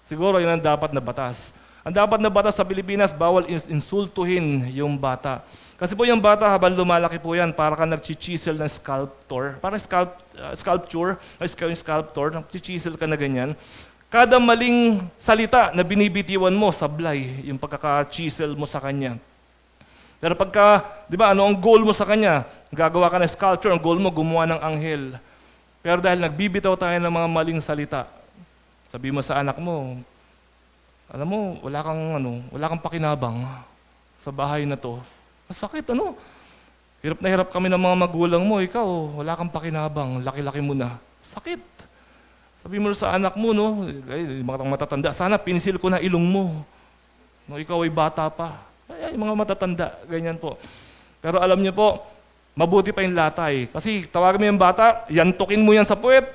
Siguro yun ang dapat na batas. Ang dapat na batas sa Pilipinas, bawal insultuhin yung bata. Kasi po yung bata, habang lumalaki po yan, para ka nag-chisel ng sculptor. Parang sculpture, nag-chisel ka na ganyan. Kada maling salita na binibitiwan mo, sablay yung pagkaka-chisel mo sa kanya. Pero pagka, di ba, ano ang goal mo sa kanya? Gagawa ka ng sculpture, ang goal mo, gumawa ng anghel. Pero dahil nagbibitaw tayo ng mga maling salita, sabi mo sa anak mo, alam mo, wala kang pakinabang sa bahay na to. Masakit, ano? Hirap na hirap kami ng mga magulang mo, ikaw, wala kang pakinabang, laki-laki mo na. Sakit. Sabi mo sa anak mo, no, mga matatanda, sana pinisil ko na ilong mo. No, ikaw ay bata pa. Ay, mga matatanda, ganyan po. Pero alam niyo po, mabuti pa yung latay. Kasi tawagan mo yung bata, yantukin mo yan sa puwet,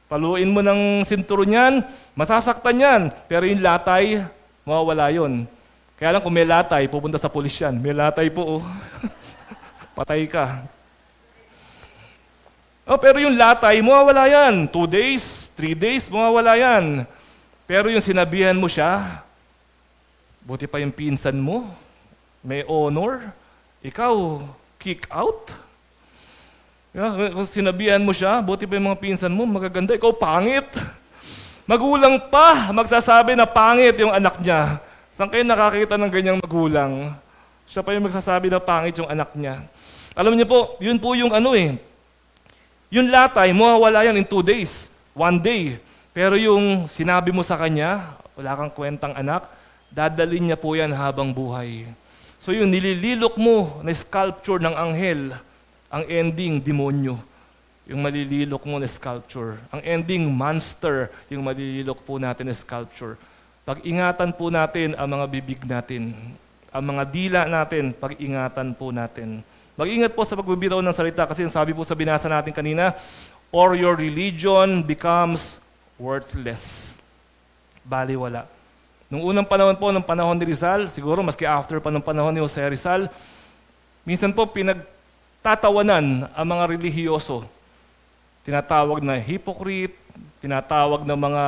paluin mo ng sinturon yan, masasaktan yan. Pero yung latay, mawawala yun. Kaya lang kung may latay, pupunta sa pulis yan. May latay po, oh. Patay ka. Oh, pero yung latay, mawawala yan. 2 days, 3 days, mawawala yan. Pero yung sinabihan mo siya, buti pa yung pinsan mo, may honor, ikaw, kick out. Kung sinabihan mo siya, buti pa yung mga pinsan mo, magaganda, ikaw pangit. Magulang pa, magsasabi na pangit yung anak niya. Saan kayo nakakita ng ganyang magulang? Siya pa yung magsasabi na pangit yung anak niya. Alam niyo po, yun po yung yung latay, mawawala yan in 2 days, 1 day. Pero yung sinabi mo sa kanya, wala kang kwentang anak, dadalhin niya po yan habang buhay. So yung nilililok mo na sculpture ng anghel, ang ending, demonyo. Yung malililok mo na sculpture. Ang ending, monster, yung malililok po natin na sculpture. Pag-ingatan po natin ang mga bibig natin. Ang mga dila natin, pag-ingatan po natin. Mag-ingat po sa pagbibitaw ng salita kasi sabi po sa binasa natin kanina, or your religion becomes worthless. Baliwala. Nung unang panahon po, ng panahon ni Rizal, siguro maski after pa ng panahon ni Jose Rizal, minsan po pinagtatawanan ang mga relihiyoso. Tinatawag na hypocrite, tinatawag na mga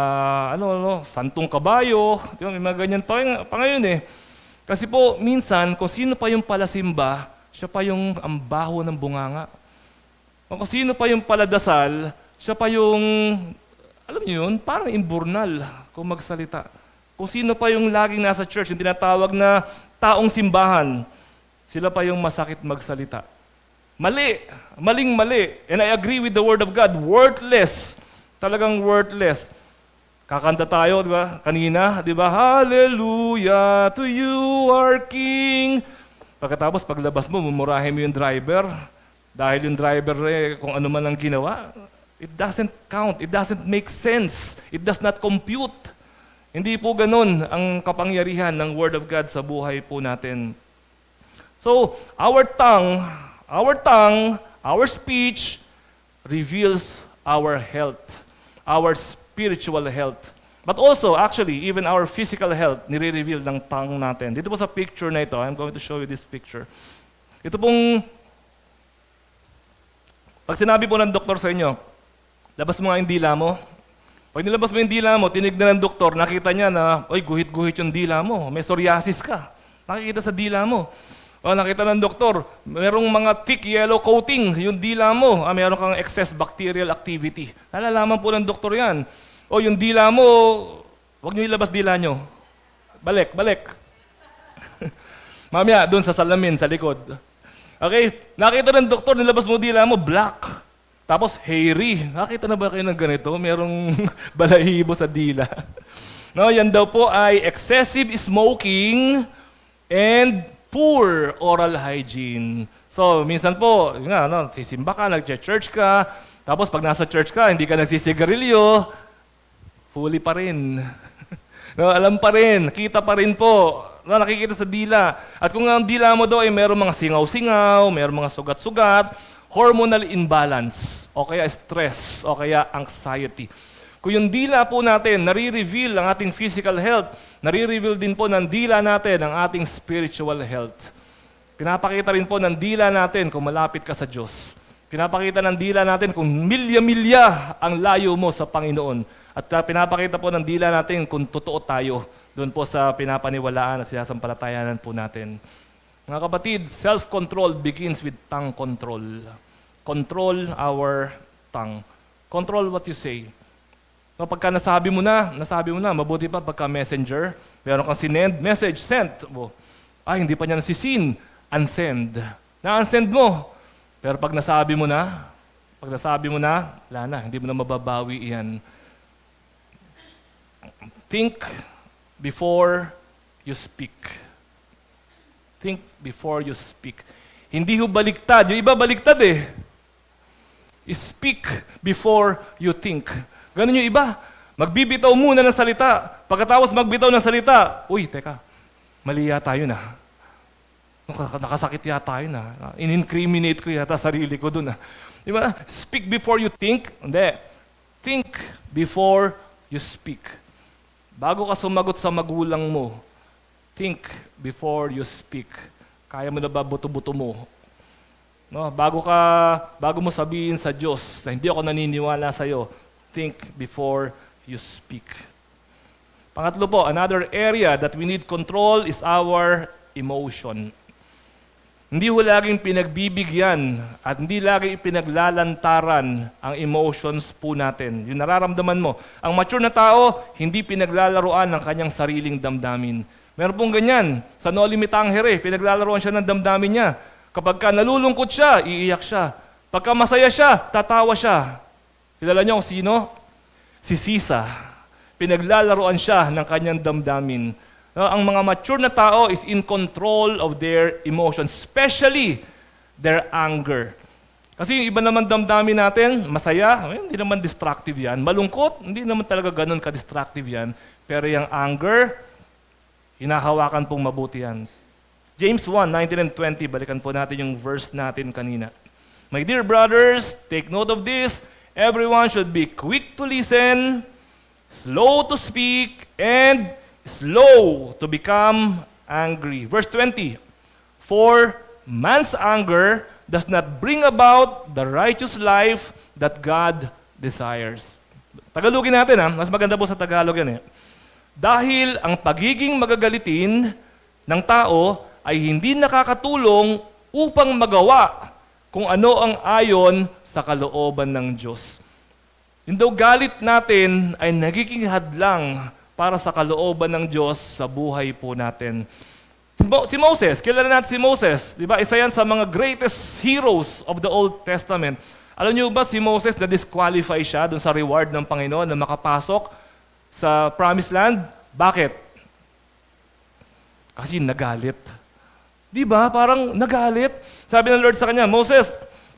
santong kabayo, may mga ganyan pa ngayon eh. Kasi po, minsan, kung sino pa yung palasimba, siya pa yung ang baho ng bunganga. Kung sino pa yung paladasal, siya pa yung, alam niyo yun, parang imburnal kung magsalita. Kung sino pa yung laging nasa church, yung tinatawag na taong simbahan, sila pa yung masakit magsalita. Mali, maling-mali. And I agree with the Word of God, worthless. Talagang worthless. Kakanta tayo, di ba? Kanina, di ba? Hallelujah to you, our King. Pagkatapos, paglabas mo, mumurahin mo yung driver. Dahil yung driver, kung ano man ang ginawa, it doesn't count. It doesn't make sense. It does not compute. Hindi po ganun ang kapangyarihan ng Word of God sa buhay po natin. So, our tongue, our speech reveals our health, our spiritual health. But also, actually, even our physical health, nire-reveal ng tongue natin. Dito po sa picture na ito, I'm going to show you this picture. Ito pong, pag sinabi po ng doktor sa inyo, labas mo nga yung dila mo. Pag nilabas mo yung dila mo, tinignan ng doktor, nakita niya na, oy, guhit-guhit yung dila mo, may psoriasis ka. Nakikita sa dila mo. O nakita ng doktor, merong mga thick yellow coating yung dila mo. Meron kang excess bacterial activity. Nalalaman po ng doktor yan. O yung dila mo, huwag niyo ilabas dila nyo. Balik. Mamaya, doon sa salamin, sa likod. Okay? Nakita ng doktor, nilabas mo dila mo, black. Tapos hairy. Nakita na ba kayo ng ganito? Merong balahibo sa dila. No, yan daw po ay excessive smoking and poor oral hygiene. So, minsan po, sisimba ka, nag-church ka, tapos pag nasa church ka, hindi ka nagsisigarilyo, huli pa rin. No, alam pa rin, kita pa rin po. No, nakikita sa dila. At kung ang dila mo daw ay merong mga singaw-singaw, merong mga sugat-sugat, hormonal imbalance, o kaya stress, o kaya anxiety. Kung yung dila po natin, nare-reveal ang ating physical health, nare-reveal din po ng dila natin ang ating spiritual health. Pinapakita rin po ng dila natin kung malapit ka sa Diyos. Pinapakita ng dila natin kung milya-milya ang layo mo sa Panginoon. At pinapakita po ng dila natin kung totoo tayo doon po sa pinapaniwalaan at sinasampalatayanan po natin. Mga kapatid, self-control begins with tongue control. Control our tongue. Control what you say. So, pagka nasabi mo na, mabuti pa pagka messenger, meron kang sinend, message, sent. Hindi pa niya nasisin, unsend. Na-unsend mo. Pero pag nasabi mo na, wala na, hindi mo na mababawi iyan. Think before you speak. Think before you speak. Hindi ho baliktad. Yung iba baliktad eh. Speak before you think. Ganun yung iba. Magbibitaw muna ng salita. Pagkatapos magbitaw ng salita, uy, teka, mali yata yun ah. Nakasakit yata yun ah. In-incriminate ko yata sarili ko dun ah. Diba? Speak before you think. Hindi. Think before you speak. Bago ka sumagot sa magulang mo, think before you speak. Kaya mo na ba buto-buto mo? No, bago mo sabihin sa Diyos na hindi ako naniniwala sa iyo, think before you speak. Pangatlo po, another area that we need control is our emotion. Hindi ho laging pinagbibigyan at hindi laging pinaglalantaran ang emotions po natin. Yung nararamdaman mo. Ang mature na tao, hindi pinaglalaruan ng kanyang sariling damdamin. Meron pong ganyan. Sa No Limit Tangere, pinaglalaroan siya ng damdamin niya. Kapag ka nalulungkot siya, iiyak siya. Pagka masaya siya, tatawa siya. Kilala niyo kung sino? Si Sisa. Pinaglalaroan siya ng kanyang damdamin. No, ang mga mature na tao is in control of their emotions, especially their anger. Kasi yung iba naman damdamin natin, masaya, hindi naman destructive yan. Malungkot, hindi naman talaga ganun ka-destructive yan. Pero yung anger, hinahawakan pong mabuti yan. James 1:19 and 20, balikan po natin yung verse natin kanina. My dear brothers, take note of this. Everyone should be quick to listen, slow to speak, and slow to become angry. Verse 20, for man's anger does not bring about the righteous life that God desires. Tagalogin natin mas maganda po sa Tagalog yan Dahil ang pagiging magagalitin ng tao ay hindi nakakatulong upang magawa kung ano ang ayon sa kalooban ng Diyos. Yung daw galit natin ay nagiging hadlang para sa kalooban ng Diyos sa buhay po natin. Si Moses, kilala natin si Moses. Di ba? Isa yan sa mga greatest heroes of the Old Testament. Alam niyo ba si Moses na-disqualify siya dun sa reward ng Panginoon na makapasok sa Promised Land? Bakit? Kasi nagalit. Di ba? Parang nagalit. Sabi ng Lord sa kanya, Moses,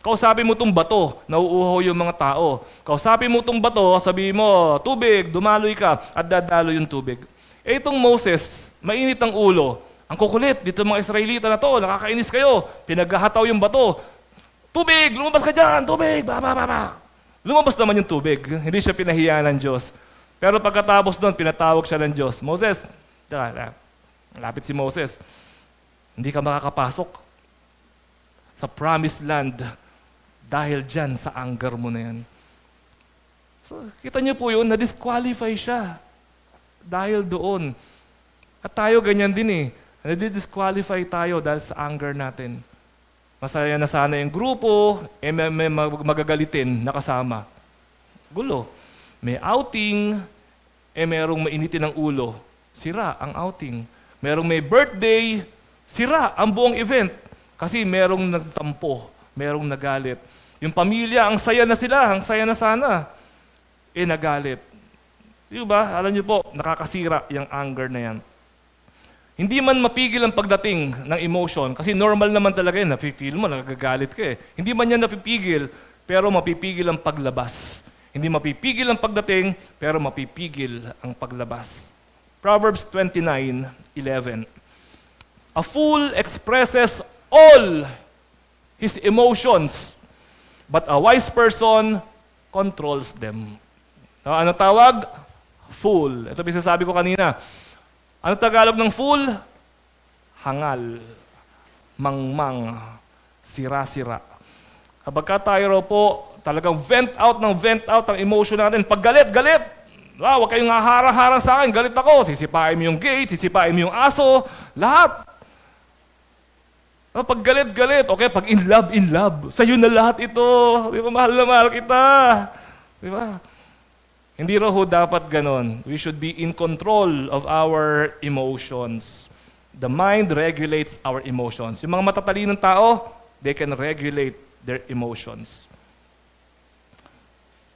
kausapin mo itong bato, nauuhaw yung mga tao. Kausapin mo itong bato, sabihin mo, tubig, dumaloy ka, at dadalo yung tubig. Itong Moses, mainit ang ulo. Ang kukulit, dito mga Israelita na to, nakakainis kayo. Pinaghahataw yung bato. Tubig, lumabas ka dyan, tubig, ba. Lumabas naman yung tubig. Hindi siya pinahiya ng Diyos. Pero pagkatapos doon, pinatawag siya ng Diyos. Moses, lapit si Moses, hindi ka makakapasok sa promised land dahil dyan sa anger mo na yan. So, kita niyo po yun, na-disqualify siya dahil doon. At tayo ganyan din na-disqualify tayo dahil sa anger natin. Masaya na sana yung grupo, may magagalitin na kasama. Gulo. May outing, merong mainitin ng ulo. Sira ang outing. Merong may birthday, sira ang buong event. Kasi merong nagtampo, merong nagalit. Yung pamilya, ang saya na sila, ang saya na sana. Nagalit. Di ba? Alam niyo po, nakakasira yung anger na yan. Hindi man mapigil ang pagdating ng emotion, kasi normal naman talaga yun, nafe-feel mo, nagagalit ka Hindi man yan napipigil, pero mapipigil ang paglabas. Hindi mapipigil ang pagdating, pero mapipigil ang paglabas. Proverbs 29:11. A fool expresses all his emotions, but a wise person controls them. Ano tawag? Fool. Ito sinasabi ko kanina. Ano Tagalog ng fool? Hangal, mangmang, sira-sira. Kapag tayo raw po, talagang vent out ang emotion natin. Pag galit! Huwag kayong haharang-harang sa akin, galit ako. Sisipain mo yung gate, sisipain mo yung aso, lahat. Pag galit, okay, pag in love. Sa'yo na lahat ito. Di ba, mahal na mahal kita. Di ba? Hindi raw dapat ganon. We should be in control of our emotions. The mind regulates our emotions. Yung mga matatalinong tao, they can regulate their emotions.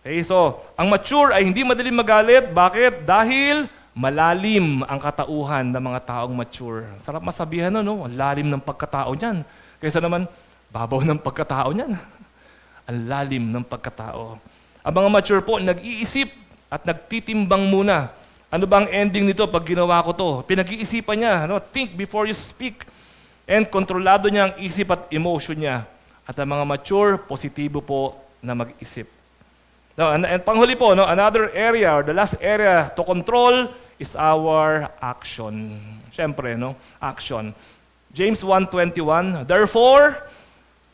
Okay, so, ang mature ay hindi madaling magalit. Bakit? Dahil malalim ang katauhan ng mga taong mature. Sarap masabihan no? Ang lalim ng pagkatao niyan. Kaysa naman, babaw ng pagkatao niyan. Ang lalim ng pagkatao. Ang mga mature po, nag-iisip at nagtitimbang muna. Ano ba ang ending nito pag ginawa ko to? Pinag-iisipan niya. Think before you speak. And kontrolado niya ang isip at emotion niya. At ang mga mature, positibo po na mag-isip. Now, and panghuli po, another area or the last area to control is our action. Siyempre, action. James 1:21, therefore,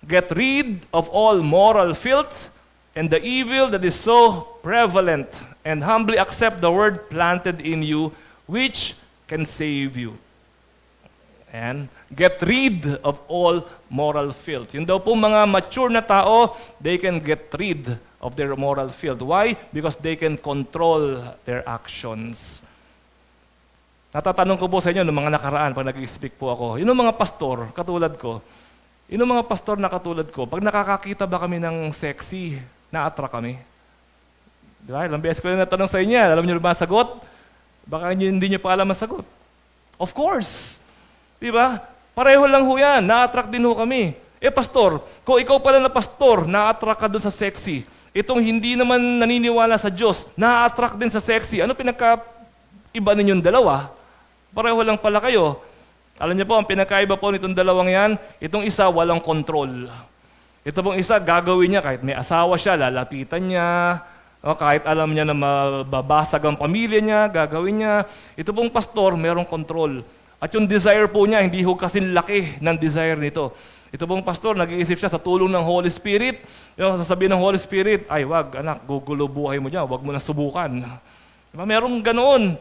get rid of all moral filth and the evil that is so prevalent, and humbly accept the word planted in you, which can save you. And get rid of all moral filth. Yun daw po mga mature na tao, they can get rid of their moral filth. Why? Because they can control their actions. Natatanong ko po sa inyo noong mga nakaraan pag nag-speak po ako, yun mga pastor, katulad ko, yun mga pastor na katulad ko, pag nakakakita ba kami ng sexy, na-attract kami? Diba? Ilang beses ko na natanong sa inyo, alam niyo ba ang sagot? Baka hindi niyo pa alam ang sagot. Of course. Di ba? Pareho lang ho yan. Na-attract din ho kami. Pastor, kung ikaw pala na pastor, na-attract ka doon sa sexy. Itong hindi naman naniniwala sa Diyos, na-attract din sa sexy. Ano pinagkaiba ninyong dalawa? Pareho lang pala kayo. Alam niyo po, ang pinakaiba po nitong dalawang yan, itong isa walang control. Ito pong isa, gagawin niya kahit may asawa siya, lalapitan niya, o kahit alam niya na mababasag ang pamilya niya, gagawin niya. Ito pong pastor, merong control. At yung desire po niya, hindi ho kasing laki ng desire nito. Ito pong pastor, nag-iisip siya sa tulong ng Holy Spirit. Yung sasabihin ng Holy Spirit, ay wag anak, gugulo buhay mo dyan, wag mo na subukan. Diba? Merong ganoon.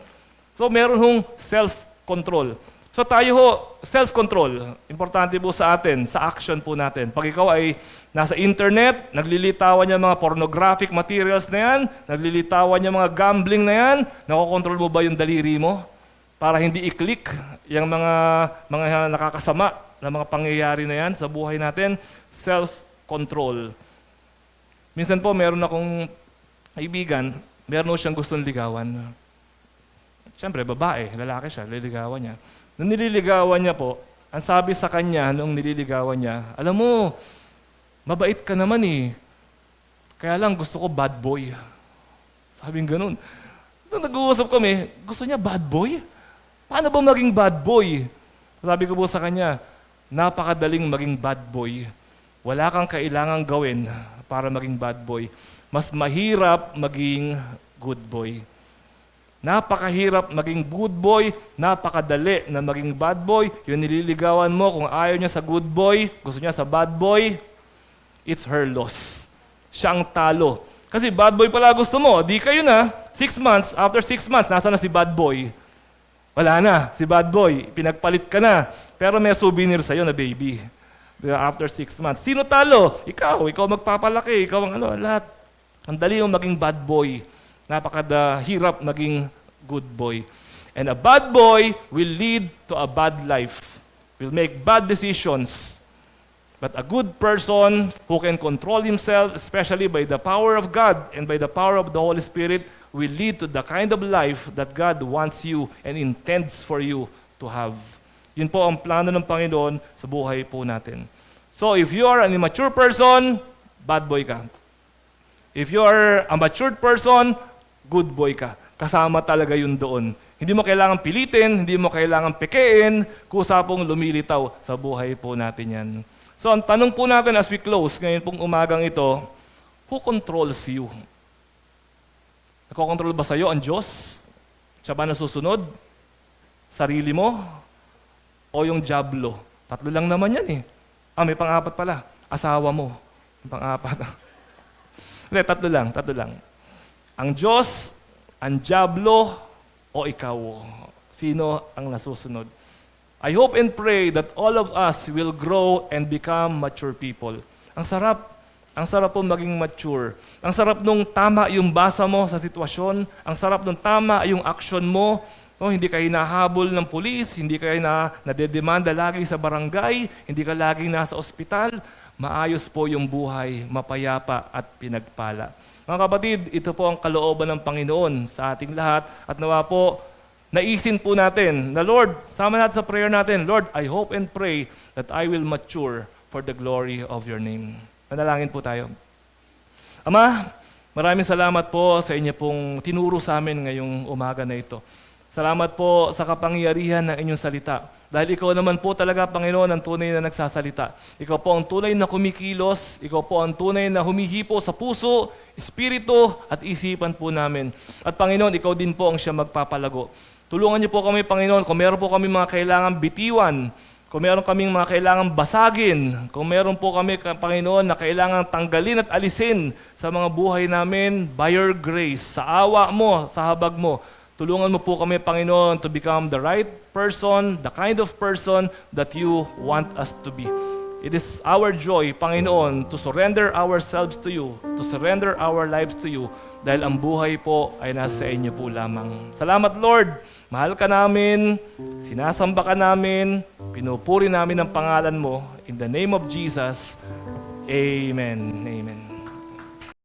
So meron hong self-control. So tayo ho, self-control, importante po sa atin, sa action po natin. Pag ikaw ay nasa internet, naglilitawan niya mga pornographic materials na yan, naglilitawan niya mga gambling na yan, nakokontrol mo ba yung daliri mo? Para hindi i-click yung mga nakakasama na mga pangyayari na yan sa buhay natin, self-control. Minsan po, meron akong kaibigan, meron siyang gustong ligawan. Siyempre, babae, lalaki siya, liligawan niya. Nung nililigawan niya po, ang sabi sa kanya nung nililigawan niya, alam mo, mabait ka naman eh. Kaya lang gusto ko bad boy. Sabing ganun. Nung nag-uusap kami, gusto niya bad boy? Paano ba maging bad boy? Sabi ko po sa kanya, napakadaling maging bad boy. Wala kang kailangang gawin para maging bad boy. Mas mahirap maging good boy. Napakahirap maging good boy, napakadali na maging bad boy. Yung nililigawan mo, kung ayaw niya sa good boy, gusto niya sa bad boy, it's her loss. Siya ang talo. Kasi bad boy pala gusto mo, di kayo na, 6 months, after 6 months, nasa na si bad boy? Wala na, si bad boy, pinagpalit ka na. Pero may souvenir sa'yo na baby. After 6 months. Sino talo? Ikaw magpapalaki, ikaw ang lahat. Ang dali yung maging bad boy. Napakahirap maging good boy. And a bad boy will lead to a bad life. Will make bad decisions. But a good person who can control himself, especially by the power of God and by the power of the Holy Spirit, will lead to the kind of life that God wants you and intends for you to have. Yun po ang plano ng Panginoon sa buhay po natin. So if you are an immature person, bad boy ka. If you are a matured person, good boy ka. Kasama talaga yun doon. Hindi mo kailangan pilitin, hindi mo kailangan pekein, kusa pong lumilitaw sa buhay po natin yan. So ang tanong po natin as we close, ngayon pong umagang ito, who controls you? Nagkocontrol ba sa'yo ang Diyos? Siya ba nasusunod? Sarili mo? O yung diablo? 3 lang naman yan eh. May pang-4 pala. Asawa mo. Pang-4. Hindi, 3 lang. Ang Diyos, ang diablo, o ikaw? Sino ang nasusunod? I hope and pray that all of us will grow and become mature people. Ang sarap po maging mature. Ang sarap nung tama yung basa mo sa sitwasyon. Ang sarap nung tama yung action mo. Hindi ka hinahabol ng pulis, hindi ka nadedemanda lagi sa barangay, hindi ka laging nasa ospital. Maayos po yung buhay, mapayapa at pinagpala. Mga kapatid, ito po ang kalooban ng Panginoon sa ating lahat. At nawa po, naisin po natin na Lord, sama natin sa prayer natin, Lord, I hope and pray that I will mature for the glory of your name. Manalangin po tayo. Ama, maraming salamat po sa inyo pong tinuro sa amin ngayong umaga na ito. Salamat po sa kapangyarihan ng inyong salita. Dahil ikaw naman po talaga, Panginoon, ang tunay na nagsasalita. Ikaw po ang tunay na kumikilos. Ikaw po ang tunay na humihipo sa puso, espiritu at isipan po namin. At Panginoon, ikaw din po ang siya magpapalago. Tulungan niyo po kami, Panginoon, kung meron po kami mga kailangan bitiwan, kung meron kaming mga kailangan basagin, kung meron po kami, Panginoon, na kailangan tanggalin at alisin sa mga buhay namin, by your grace, sa awa mo, sa habag mo, tulungan mo po kami, Panginoon, to become the right person, the kind of person that you want us to be. It is our joy, Panginoon, to surrender ourselves to you, to surrender our lives to you, dahil ang buhay po ay nasa inyo po lamang. Salamat, Lord. Mahal ka namin, sinasamba ka namin, pinupuri namin ang pangalan mo. In the name of Jesus, Amen. Amen.